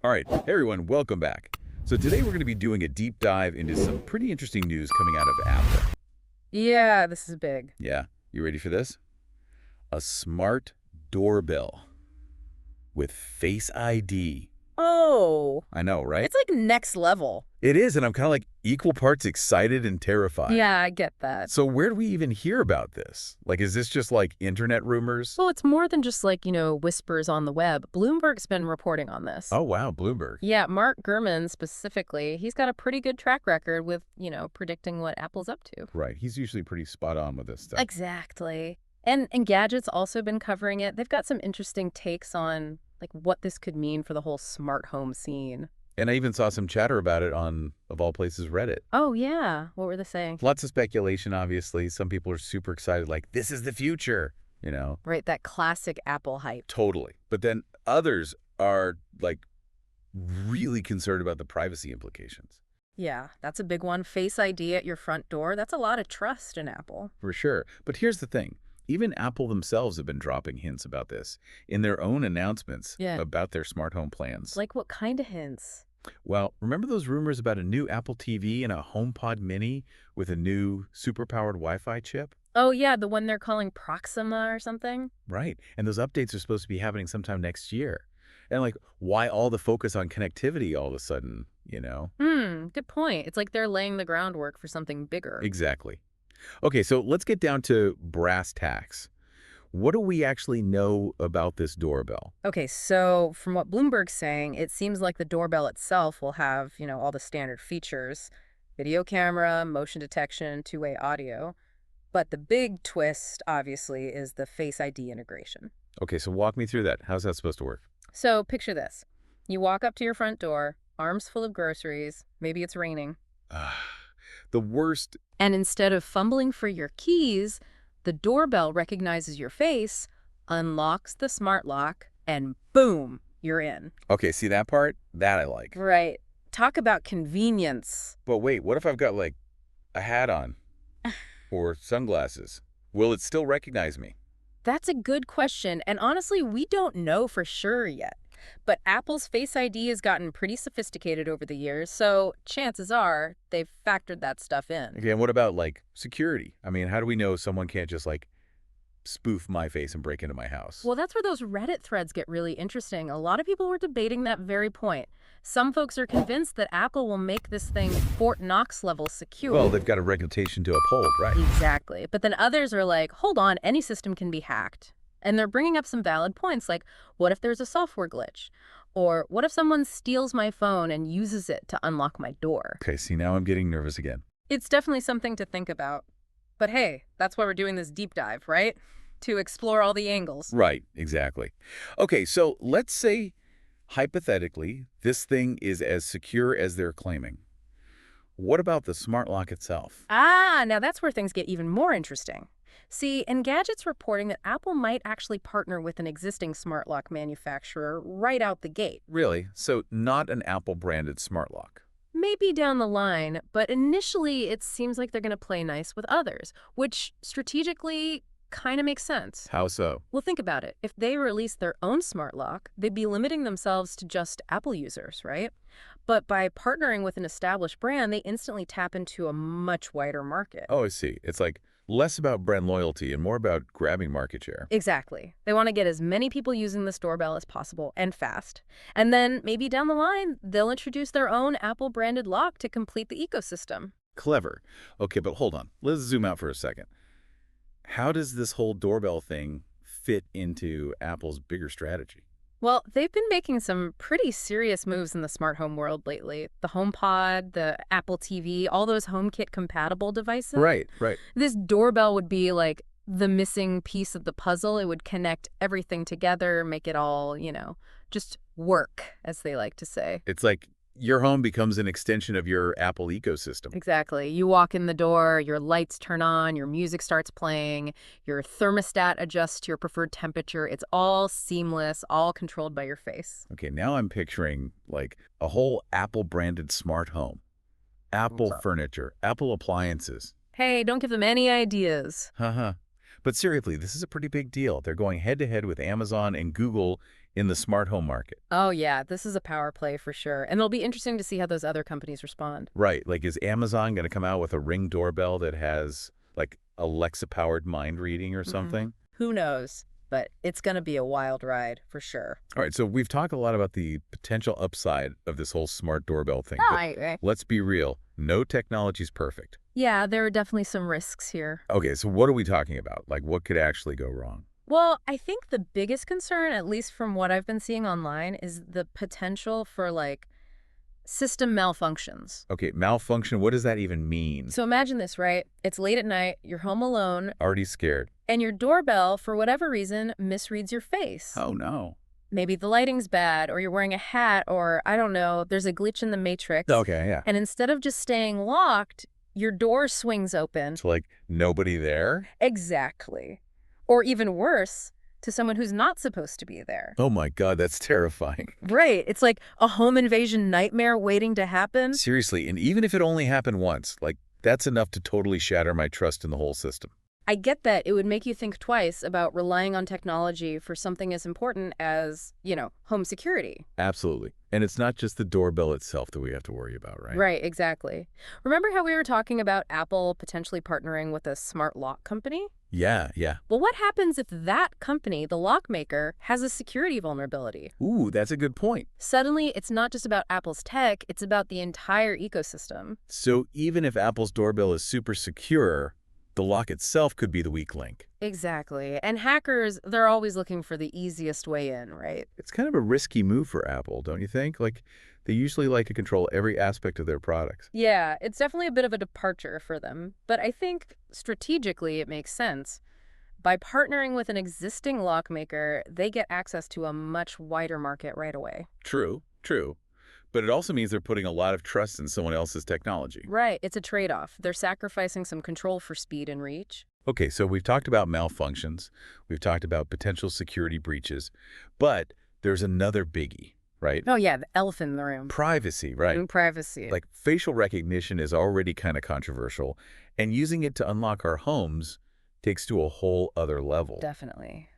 All right, hey everyone, welcome back. So today we're going to be doing a deep dive into some pretty interesting news coming out of Apple. Yeah, this is big. Yeah, you ready for this? A smart doorbell with Face ID. Oh, I know, right? it's like next level. It is, and I'm kind of like equal parts excited and terrified. Yeah, I get that. So where do we even hear about this? Like, is this just like internet rumors? Well, it's more than just like, whispers on the web. Bloomberg's been reporting on this. Oh, wow, Bloomberg. Yeah, Mark Gurman specifically, he's got a pretty good track record with, predicting what Apple's up to. Right, he's usually pretty spot on with this stuff. Exactly. And Gadget's also been covering it. They've got some interesting takes on like what this could mean for the whole smart home scene. And I even saw some chatter about it on, of all places, Reddit. Oh, yeah. What were they saying? Lots of speculation, obviously. Some people are super excited, like, this is the future, you know? Right, that classic Apple hype. Totally. But then others are, like, really concerned about the privacy implications. Yeah, that's a big one. Face ID at your front door. That's a lot of trust in Apple. For sure. But here's the thing. Even Apple themselves have been dropping hints about this in their own announcements about their smart home plans. Like what kind of hints? Well, remember those rumors about a new Apple TV and a HomePod Mini with a new superpowered Wi-Fi chip? Oh, yeah, the one they're calling Proxima or something? Right. And those updates are supposed to be happening sometime next year. And like, why all the focus on connectivity all of a sudden, you know? Good point. It's like they're laying the groundwork for something bigger. Exactly. Okay, so let's get down to brass tacks. What do we actually know about this doorbell? Okay, so from what Bloomberg's saying, it seems like the doorbell itself will have, all the standard features: video camera, motion detection, two-way audio. But the big twist, obviously, is the Face ID integration. Okay, so walk me through that. How's that supposed to work? So picture this. You walk up to your front door, arms full of groceries, maybe it's raining. The worst. And instead of fumbling for your keys, the doorbell recognizes your face, unlocks the smart lock, and boom, you're in. Okay, see that part? That I like. Right. Talk about convenience. But wait, what if I've got like a hat on or sunglasses? Will it still recognize me? That's a good question, and honestly, we don't know for sure yet. But Apple's Face ID has gotten pretty sophisticated over the years, so chances are they've factored that stuff in. Okay, and what about like security? I mean, how do we know someone can't just like spoof my face and break into my house? Well, that's where those Reddit threads get really interesting. A lot of people were debating that very point. Some folks are convinced that Apple will make this thing Fort Knox level secure. Well, they've got a reputation to uphold, right? Exactly. But then others are like, hold on, any system can be hacked. And they're bringing up some valid points, like, what if there's a software glitch? Or what if someone steals my phone and uses it to unlock my door? Okay, see, now I'm getting nervous again. It's definitely something to think about. But hey, that's why we're doing this deep dive, right? To explore all the angles. Right, exactly. Okay, so let's say, hypothetically, this thing is as secure as they're claiming. What about the smart lock itself? Now that's where things get even more interesting. See, Engadget's reporting that Apple might actually partner with an existing smart lock manufacturer right out the gate. Really? So not an Apple-branded smart lock? Maybe down the line, but initially it seems like they're going to play nice with others, which strategically kind of makes sense. How so? Well, think about it. If they release their own smart lock, they'd be limiting themselves to just Apple users, right? But by partnering with an established brand, they instantly tap into a much wider market. Oh, I see. It's like less about brand loyalty and more about grabbing market share. Exactly. They want to get as many people using this doorbell as possible, and fast. And then maybe down the line, they'll introduce their own Apple-branded lock to complete the ecosystem. Clever. Okay, but hold on. Let's zoom out for a second. How does this whole doorbell thing fit into Apple's bigger strategy? Well, they've been making some pretty serious moves in the smart home world lately. The HomePod, the Apple TV, all those HomeKit-compatible devices. Right. This doorbell would be like the missing piece of the puzzle. It would connect everything together, make it all, just work, as they like to say. It's like your home becomes an extension of your Apple ecosystem. Exactly. You walk in the door, your lights turn on, your music starts playing, your thermostat adjusts to your preferred temperature. It's all seamless, all controlled by your face. Okay, now I'm picturing like a whole Apple-branded smart home. Apple furniture, Apple appliances. Hey, don't give them any ideas. Haha. But seriously, this is a pretty big deal. They're going head-to-head with Amazon and Google in the smart home market. Oh, yeah, this is a power play for sure. And it'll be interesting to see how those other companies respond. Right. Like, is Amazon going to come out with a Ring doorbell that has, like, Alexa-powered mind reading or something? Who knows? But it's going to be a wild ride for sure. All right, so we've talked a lot about the potential upside of this whole smart doorbell thing, but Right. let's be real. No technology's perfect. Yeah, there are definitely some risks here. Okay, so what are we talking about? Like, what could actually go wrong? Well, I think the biggest concern, at least from what I've been seeing online, is the potential for system malfunctions. Okay, malfunction, what does that even mean? So imagine this, right? It's late at night, you're home alone, Already scared. and your doorbell, for whatever reason, misreads your face. Oh, no. Maybe the lighting's bad, or you're wearing a hat, or I don't know, there's a glitch in the matrix. Okay, yeah. And instead of just staying locked, your door swings open. It's like nobody there? Exactly. Or even worse, to someone who's not supposed to be there. Oh my God, that's terrifying. Right. It's like a home invasion nightmare waiting to happen. Seriously, and even if it only happened once, like, that's enough to totally shatter my trust in the whole system. I get that it would make you think twice about relying on technology for something as important as, home security. Absolutely. And it's not just the doorbell itself that we have to worry about, right? Right, exactly. Remember how we were talking about Apple potentially partnering with a smart lock company? Yeah, yeah. Well, what happens if that company, the lock maker, has a security vulnerability? Ooh, that's a good point. Suddenly, it's not just about Apple's tech, it's about the entire ecosystem. So even if Apple's doorbell is super secure, the lock itself could be the weak link. Exactly. And hackers, they're always looking for the easiest way in, right? It's kind of a risky move for Apple, don't you think? Like, they usually like to control every aspect of their products. Yeah, it's definitely a bit of a departure for them. But I think strategically it makes sense. By partnering with an existing lock maker, they get access to a much wider market right away. True, true. But it also means they're putting a lot of trust in someone else's technology. Right, it's a trade-off. They're sacrificing some control for speed and reach. Okay, so we've talked about malfunctions. We've talked about potential security breaches. But there's another biggie, right? Oh yeah, the elephant in the room. Privacy, right? And privacy. Like, facial recognition is already kind of controversial, and using it to unlock our homes takes to a whole other level. Definitely.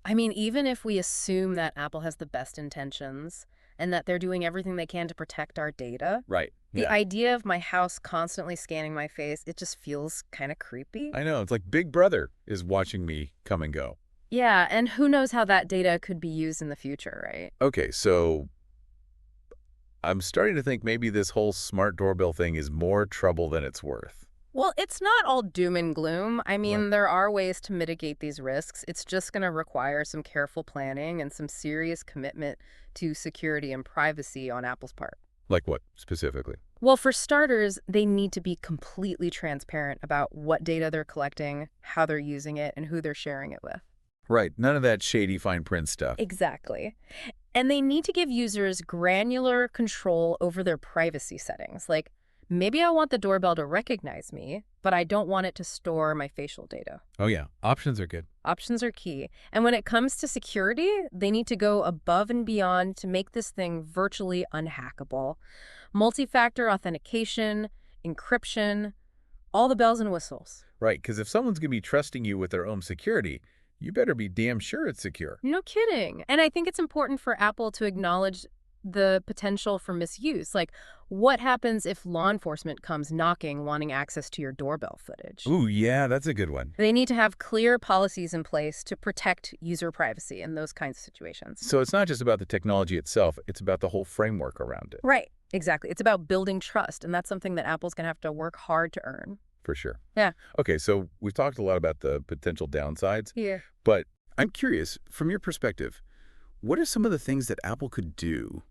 I mean, even if we assume that Apple has the best intentions and that they're doing everything they can to protect our data, Right. the Yeah. idea of my house constantly scanning my face, it just feels kind of creepy. I know. It's like Big Brother is watching me come and go. Yeah, and who knows how that data could be used in the future, right? Okay, so I'm starting to think maybe this whole smart doorbell thing is more trouble than it's worth. Well, it's not all doom and gloom. I mean, Right. there are ways to mitigate these risks. It's just going to require some careful planning and some serious commitment to security and privacy on Apple's part. Like what, specifically? Well, for starters, they need to be completely transparent about what data they're collecting, how they're using it, and who they're sharing it with. Right. None of that shady fine print stuff. Exactly. And they need to give users granular control over their privacy settings. Like, maybe I want the doorbell to recognize me, but I don't want it to store my facial data. Oh, yeah. Options are good. Options are key. And when it comes to security, they need to go above and beyond to make this thing virtually unhackable. Multi-factor authentication, encryption, all the bells and whistles. Right, because if someone's going to be trusting you with their own security, you better be damn sure it's secure. No kidding. And I think it's important for Apple to acknowledge the potential for misuse. Like, what happens if law enforcement comes knocking wanting access to your doorbell footage? Ooh, yeah, that's a good one. They need to have clear policies in place to protect user privacy in those kinds of situations. So it's not just about the technology itself, it's about the whole framework around it. Right. Exactly. It's about building trust, and that's something that Apple's going to have to work hard to earn. For sure. Yeah. Okay, so we've talked a lot about the potential downsides, Yeah. but I'm curious, from your perspective, what are some of the things that Apple could do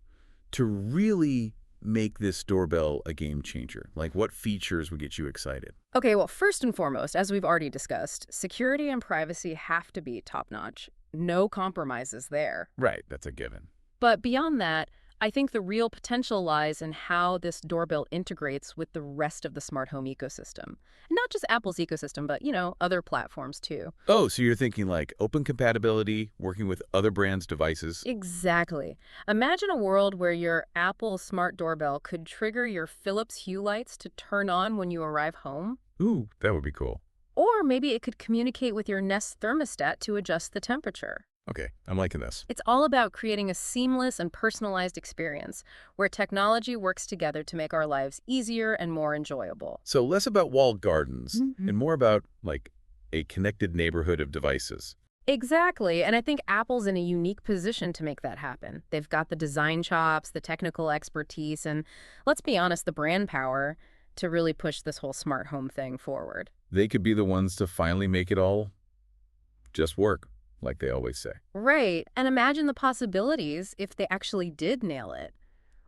to really make this doorbell a game changer? Like, what features would get you excited? Okay, well, first and foremost, as we've already discussed, security and privacy have to be top-notch. No compromises there. Right, that's a given. But beyond that, I think the real potential lies in how this doorbell integrates with the rest of the smart home ecosystem. And not just Apple's ecosystem, but, other platforms too. Oh, so you're thinking like open compatibility, working with other brands' devices? Exactly. Imagine a world where your Apple smart doorbell could trigger your Philips Hue lights to turn on when you arrive home. Ooh, that would be cool. Or maybe it could communicate with your Nest thermostat to adjust the temperature. Okay, I'm liking this. It's all about creating a seamless and personalized experience where technology works together to make our lives easier and more enjoyable. So less about walled gardens and more about, like, a connected neighborhood of devices. Exactly, and I think Apple's in a unique position to make that happen. They've got the design chops, the technical expertise, and let's be honest, the brand power to really push this whole smart home thing forward. They could be the ones to finally make it all just work, like they always say. Right, and imagine the possibilities if they actually did nail it.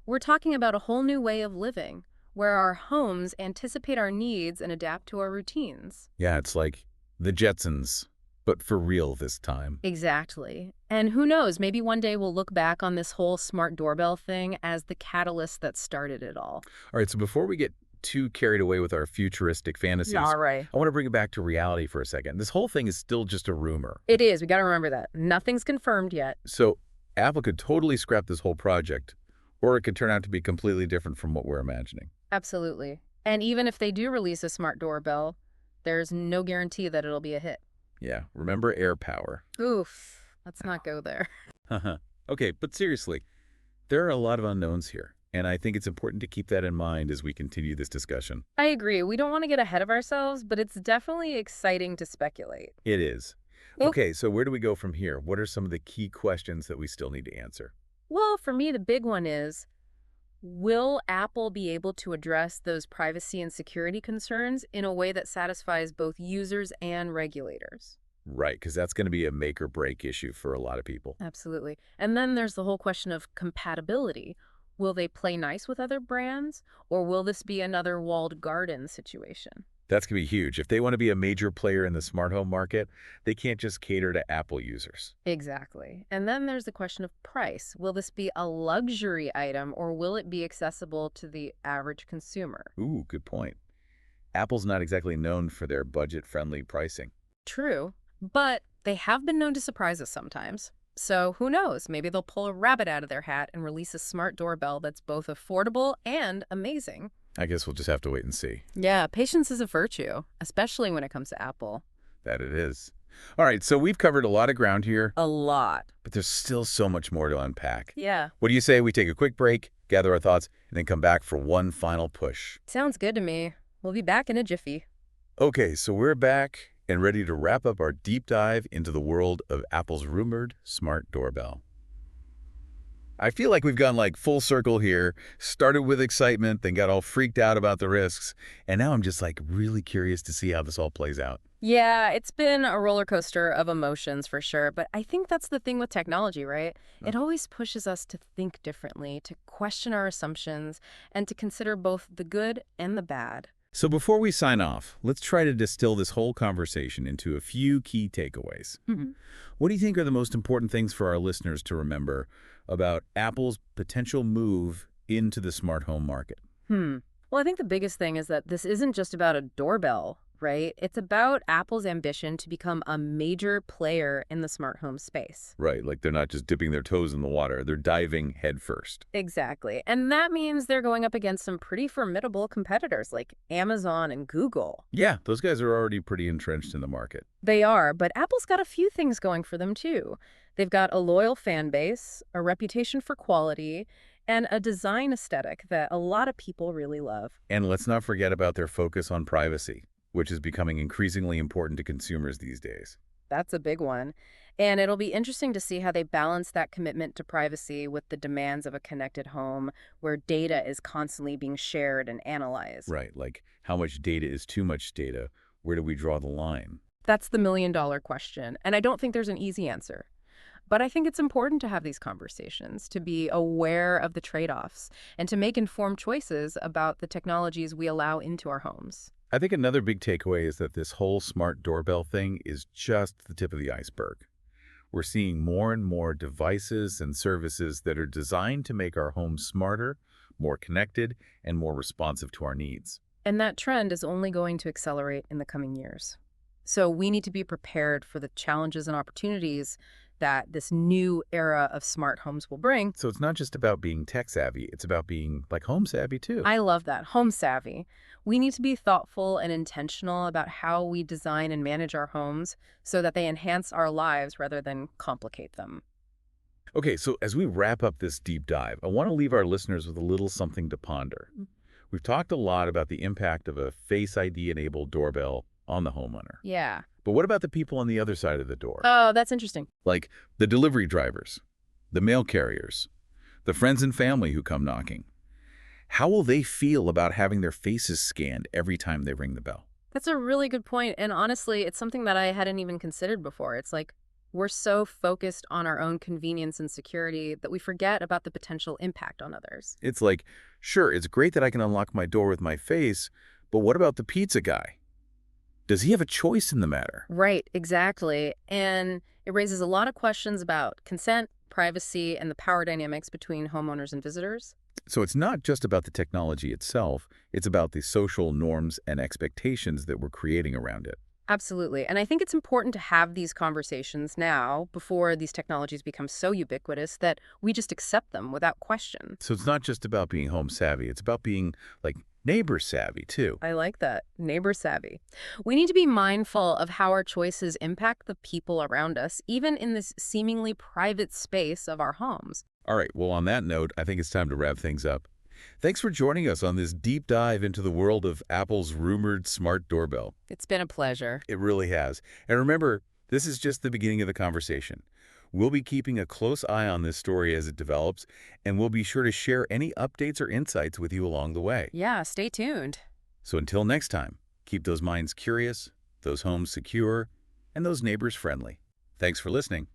We're talking about a whole new way of living, where our homes anticipate our needs and adapt to our routines. Yeah, it's like the Jetsons, but for real this time. Exactly. And who knows, maybe one day we'll look back on this whole smart doorbell thing as the catalyst that started it all. All right, so before we get too carried away with our futuristic fantasies, All right. I want to bring it back to reality for a second. This whole thing is still just a rumor. It is. We got to remember that. Nothing's confirmed yet. So Apple could totally scrap this whole project, or it could turn out to be completely different from what we're imagining. Absolutely. And even if they do release a smart doorbell, there's no guarantee that it'll be a hit. Yeah, remember air power. Oof. Let's not go there. Okay, but seriously, there are a lot of unknowns here, and I think it's important to keep that in mind as we continue this discussion. I agree. We don't want to get ahead of ourselves, but it's definitely exciting to speculate. It is. Oh. Okay, so where do we go from here? What are some of the key questions that we still need to answer? Well, for me, the big one is, will Apple be able to address those privacy and security concerns in a way that satisfies both users and regulators? Right, because that's going to be a make or break issue for a lot of people. Absolutely. And then there's the whole question of compatibility. Will they play nice with other brands, or will this be another walled garden situation? That's going to be huge. If they want to be a major player in the smart home market, they can't just cater to Apple users. Exactly. And then there's the question of price. Will this be a luxury item, or will it be accessible to the average consumer? Ooh, good point. Apple's not exactly known for their budget-friendly pricing. True, but they have been known to surprise us sometimes. So who knows? Maybe they'll pull a rabbit out of their hat and release a smart doorbell that's both affordable and amazing. I guess we'll just have to wait and see. Yeah, patience is a virtue, especially when it comes to Apple. That it is. All right, so we've covered a lot of ground here, A lot. but there's still so much more to unpack. Yeah. What do you say we take a quick break, gather our thoughts, and then come back for one final push? Sounds good to me. We'll be back in a jiffy. Okay, so we're back and ready to wrap up our deep dive into the world of Apple's rumored smart doorbell. I feel like we've gone like full circle here, started with excitement, then got all freaked out about the risks, and now I'm just like really curious to see how this all plays out. Yeah, it's been a roller coaster of emotions for sure, but I think that's the thing with technology, right? It always pushes us to think differently, to question our assumptions, and to consider both the good and the bad. So before we sign off, let's try to distill this whole conversation into a few key takeaways. What do you think are the most important things for our listeners to remember about Apple's potential move into the smart home market? Well, I think the biggest thing is that this isn't just about a doorbell, right? It's about Apple's ambition to become a major player in the smart home space. Right, like they're not just dipping their toes in the water, they're diving headfirst. Exactly. And that means they're going up against some pretty formidable competitors like Amazon and Google. Yeah, those guys are already pretty entrenched in the market. They are, but Apple's got a few things going for them too. They've got a loyal fan base, a reputation for quality, and a design aesthetic that a lot of people really love. And let's not forget about their focus on privacy, which is becoming increasingly important to consumers these days. That's a big one. And it'll be interesting to see how they balance that commitment to privacy with the demands of a connected home where data is constantly being shared and analyzed. Right, like how much data is too much data? Where do we draw the line? That's the million-dollar question, and I don't think there's an easy answer. But I think it's important to have these conversations, to be aware of the trade-offs, and to make informed choices about the technologies we allow into our homes. I think another big takeaway is that this whole smart doorbell thing is just the tip of the iceberg. We're seeing more and more devices and services that are designed to make our homes smarter, more connected, and more responsive to our needs. And that trend is only going to accelerate in the coming years. So we need to be prepared for the challenges and opportunities that this new era of smart homes will bring. So it's not just about being tech savvy, it's about being like home savvy too. I love that. Home savvy. We need to be thoughtful and intentional about how we design and manage our homes so that they enhance our lives rather than complicate them. Okay, so as we wrap up this deep dive, I want to leave our listeners with a little something to ponder. We've talked a lot about the impact of a Face ID-enabled doorbell on the homeowner. Yeah. But what about the people on the other side of the door? Oh, that's interesting. Like the delivery drivers, the mail carriers, the friends and family who come knocking. How will they feel about having their faces scanned every time they ring the bell? That's a really good point. And honestly, it's something that I hadn't even considered before. It's like we're so focused on our own convenience and security that we forget about the potential impact on others. It's like, sure, it's great that I can unlock my door with my face, but what about the pizza guy? Does he have a choice in the matter? Right, exactly. And it raises a lot of questions about consent, privacy, and the power dynamics between homeowners and visitors. So it's not just about the technology itself, it's about the social norms and expectations that we're creating around it. Absolutely. And I think it's important to have these conversations now before these technologies become so ubiquitous that we just accept them without question. So it's not just about being home savvy, it's about being like neighbor savvy too. I like that. Neighbor savvy. We need to be mindful of how our choices impact the people around us, even in this seemingly private space of our homes. All right, well, on that note, I think it's time to wrap things up. Thanks for joining us on this deep dive into the world of Apple's rumored smart doorbell. It's been a pleasure. It really has. And remember, this is just the beginning of the conversation. We'll be keeping a close eye on this story as it develops, and we'll be sure to share any updates or insights with you along the way. Yeah, stay tuned. So until next time, keep those minds curious, those homes secure, and those neighbors friendly. Thanks for listening.